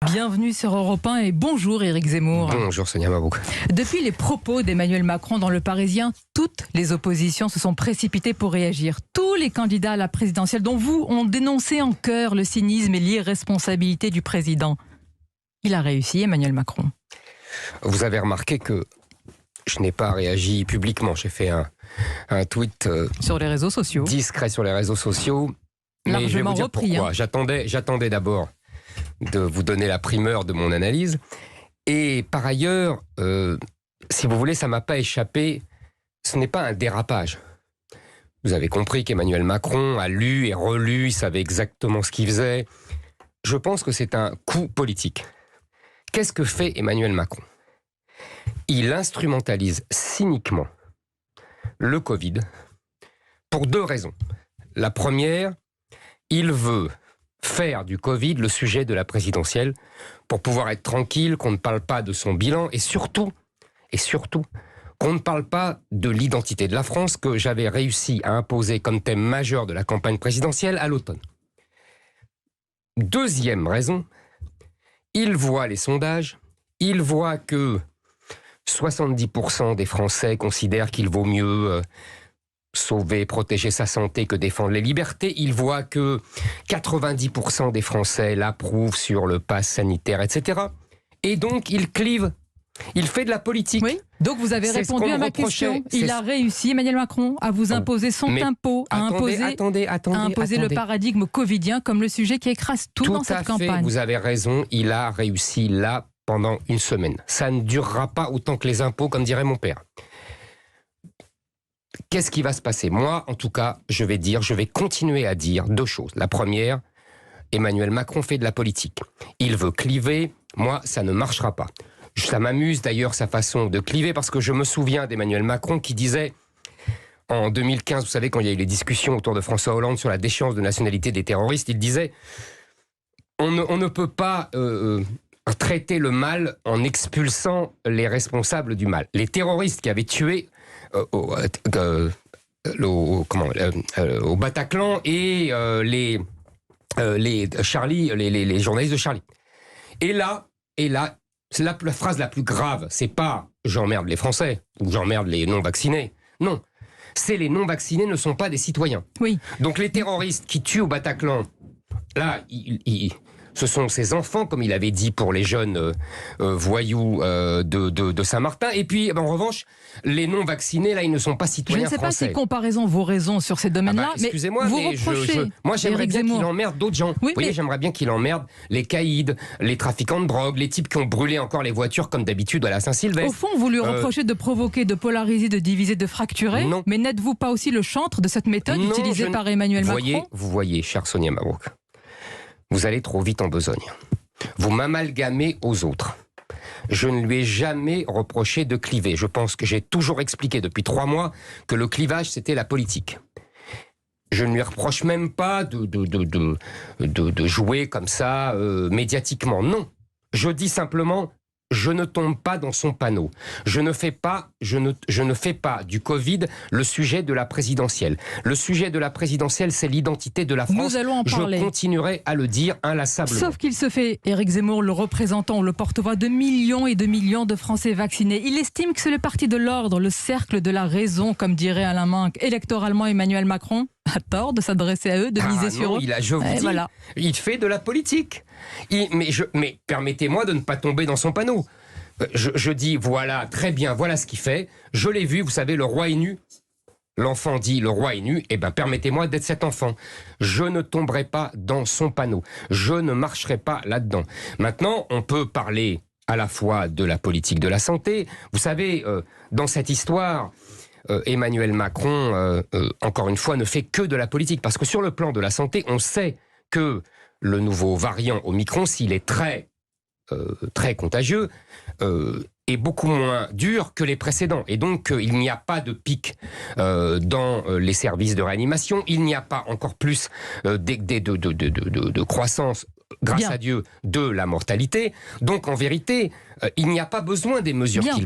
Bienvenue sur Europe 1 et bonjour Éric Zemmour. Bonjour Sonia Mabrouk. Depuis les propos d'Emmanuel Macron dans Le Parisien, toutes les oppositions se sont précipitées pour réagir. Tous les candidats à la présidentielle, dont vous, ont dénoncé en chœur le cynisme et l'irresponsabilité du président. Il a réussi, Emmanuel Macron. Vous avez remarqué que je n'ai pas réagi publiquement. J'ai fait un tweet sur les réseaux sociaux. Discret sur les réseaux sociaux. Mais je vais vous dire pourquoi. J'attendais d'abord de vous donner la primeur de mon analyse. Et par ailleurs, si vous voulez, ça ne m'a pas échappé. Ce n'est pas un dérapage. Vous avez compris qu'Emmanuel Macron a lu et relu, il savait exactement ce qu'il faisait. Je pense que c'est un coup politique. Qu'est-ce que fait Emmanuel Macron ? Il instrumentalise cyniquement le Covid pour deux raisons. La première, il veut faire du Covid le sujet de la présidentielle pour pouvoir être tranquille, qu'on ne parle pas de son bilan et surtout, qu'on ne parle pas de l'identité de la France que j'avais réussi à imposer comme thème majeur de la campagne présidentielle à l'automne. Deuxième raison, il voit les sondages, il voit que 70% des Français considèrent qu'il vaut mieux sauver, protéger sa santé que défendre les libertés. Il voit que 90% des Français l'approuvent sur le pass sanitaire, etc. Et donc, il clive. Il fait de la politique. Oui. Donc, vous avez répondu à ma question. Il a réussi, Emmanuel Macron, à vous imposer son tempo, à imposer le paradigme covidien comme le sujet qui écrase tout dans cette campagne. Vous avez raison, il a réussi là pendant une semaine. Ça ne durera pas autant que les impôts, comme dirait mon père. Qu'est-ce qui va se passer ? Moi, en tout cas, je vais continuer à dire deux choses. La première, Emmanuel Macron fait de la politique. Il veut cliver. Moi, ça ne marchera pas. Ça m'amuse d'ailleurs sa façon de cliver parce que je me souviens d'Emmanuel Macron qui disait en 2015, vous savez, quand il y a eu les discussions autour de François Hollande sur la déchéance de nationalité des terroristes, il disait on ne peut pas traiter le mal en expulsant les responsables du mal. Les terroristes qui avaient tué au Bataclan et les journalistes de Charlie. Et là, c'est la phrase la plus grave. C'est pas « j'emmerde les Français » ou « j'emmerde les non-vaccinés ». Non, c'est les non-vaccinés ne sont pas des citoyens. Oui. Donc les terroristes qui tuent au Bataclan, là, ce sont ces enfants, comme il avait dit pour les jeunes voyous de Saint-Martin. Et puis, en revanche, les non-vaccinés, là, ils ne sont pas citoyens français. Je ne sais pas si comparaison vaut raison sur ces domaines-là, excusez-moi, mais moi, j'aimerais bien qu'il emmerde d'autres gens. Oui, vous voyez, j'aimerais bien qu'il emmerde les caïds, les trafiquants de drogue, les types qui ont brûlé encore les voitures, comme d'habitude, à la Saint-Sylvestre. Au fond, vous lui reprochez de provoquer, de polariser, de diviser, de fracturer. Non. Mais n'êtes-vous pas aussi le chantre de cette méthode utilisée par Emmanuel Macron ? Vous voyez, chère Sonia Mabrouk, vous allez trop vite en besogne. Vous m'amalgamez aux autres. Je ne lui ai jamais reproché de cliver. Je pense que j'ai toujours expliqué depuis 3 mois que le clivage, c'était la politique. Je ne lui reproche même pas de jouer comme ça médiatiquement. Non. Je dis simplement, je ne tombe pas dans son panneau. Je ne fais pas du Covid le sujet de la présidentielle. Le sujet de la présidentielle, c'est l'identité de la France. Nous allons en parler. Je continuerai à le dire inlassablement. Sauf qu'il se fait, Éric Zemmour, le représentant, le porte-voix de millions et de millions de Français vaccinés. Il estime que c'est le parti de l'ordre, le cercle de la raison, comme dirait Alain Minc. Électoralement, Emmanuel Macron a tort de s'adresser à eux, de miser sur eux. Il fait de la politique. Mais permettez-moi de ne pas tomber dans son panneau. Je dis, voilà, très bien, voilà ce qu'il fait. Je l'ai vu, vous savez, le roi est nu. L'enfant dit, le roi est nu. Eh bien, permettez-moi d'être cet enfant. Je ne tomberai pas dans son panneau. Je ne marcherai pas là-dedans. Maintenant, on peut parler à la fois de la politique de la santé. Vous savez, dans cette histoire, Emmanuel Macron, encore une fois, ne fait que de la politique. Parce que sur le plan de la santé, on sait que le nouveau variant Omicron, s'il est très contagieux, est beaucoup moins dur que les précédents. Et donc, il n'y a pas de pic dans les services de réanimation. Il n'y a pas encore plus de croissance, grâce à Dieu, de la mortalité. Donc, en vérité, il n'y a pas besoin des mesures qu'il